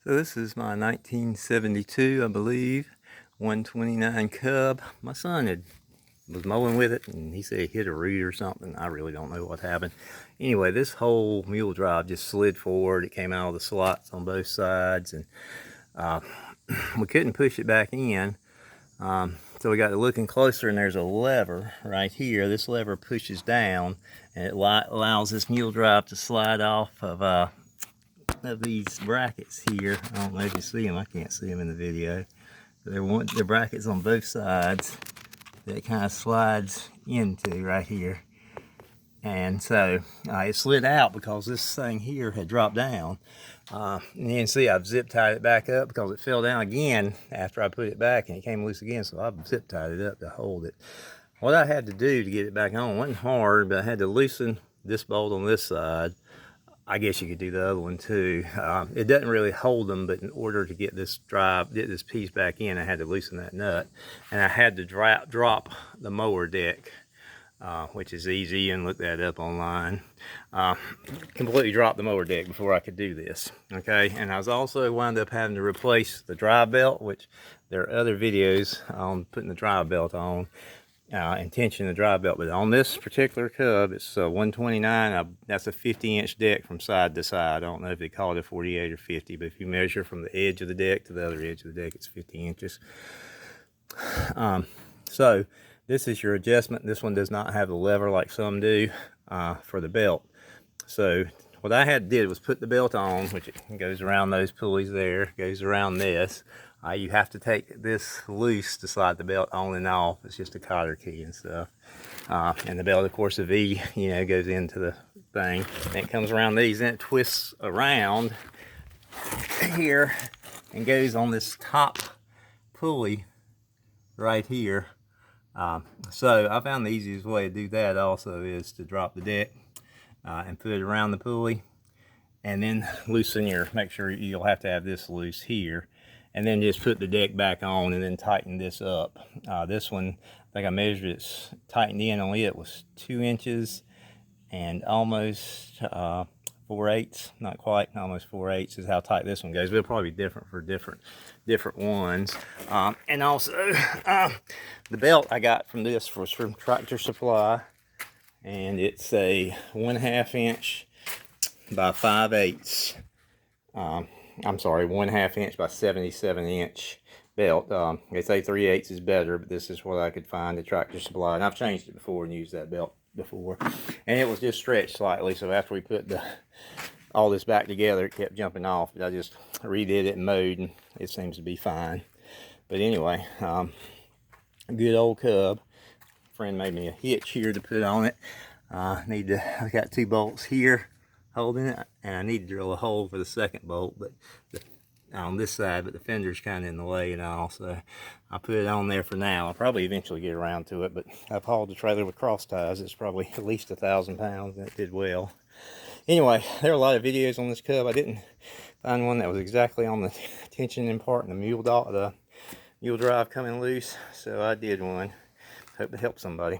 So this is my 1972, I believe, 129 Cub. My son was mowing with it, and he said he hit a root or something. I really don't know what happened. Anyway, this whole Mule Drive just slid forward. It came out of the slots on both sides, and we couldn't push it back in. So we got to looking closer, and there's a lever right here. This lever pushes down, and it allows this Mule Drive to slide off of these brackets here. I don't know if you see them. I can't see them in the video. They're brackets on both sides that it kind of slides into right here. And so it slid out because this thing here had dropped down. And you can see I've zip tied it back up because it fell down again after I put it back, and it came loose again, so I've zip tied it up to hold it. What I had to do to get it back on wasn't hard, but I had to loosen this bolt on this side. I guess you could do the other one too. It doesn't really hold them, but in order to get this piece back in, I had to loosen that nut. And I had to drop the mower deck, which is easy. You can look that up online. Completely dropped the mower deck before I could do this. Okay, and I was also wound up having to replace the drive belt, which there are other videos on putting the drive belt on. And tension the drive belt, but on this particular Cub, it's a 129. That's a 50-inch deck from side to side. I don't know if they call it a 48 or 50, but if you measure from the edge of the deck to the other edge of the deck, it's 50 inches. So this is your adjustment. This one does not have the lever like some do for the belt. So what I did was put the belt on, which it goes around those pulleys there, goes around this. You have to take this loose to slide the belt on and off. It's just a cotter key and stuff. And the belt, of course, the V, goes into the thing. And it comes around these, and it twists around here and goes on this top pulley right here. So I found the easiest way to do that also is to drop the deck and put it around the pulley, and then make sure you'll have to have this loose here. And then just put the deck back on and then tighten this up. This one, I think I measured it, tightened in on it was 2 inches and almost 4/8, not quite, almost 4/8 is how tight this one goes. But it'll probably be different for different ones. And also, the belt I got from this was from Tractor Supply, and it's a 1/2 inch by 5/8. I'm sorry, 1/2 inch by 77 inch belt. They say 3/8 is better, but this is what I could find at Tractor Supply. And I've changed it before and used that belt before. And it was just stretched slightly, so after we put all this back together, it kept jumping off. But I just redid it and mowed, and it seems to be fine. But anyway, good old Cub. A friend made me a hitch here to put on it. I got 2 bolts here holding it, and I need to drill a hole for the second bolt, but on this side, but the fender's kind of in the way and all, so I'll put it on there for now. I'll probably eventually get around to it, but I've hauled the trailer with cross ties. It's probably at least 1,000 pounds, and it did well. Anyway, there are a lot of videos on this Cub. I didn't find one that was exactly on the tensioning part and the Mule Drive coming loose, so I did one. Hope it helped somebody.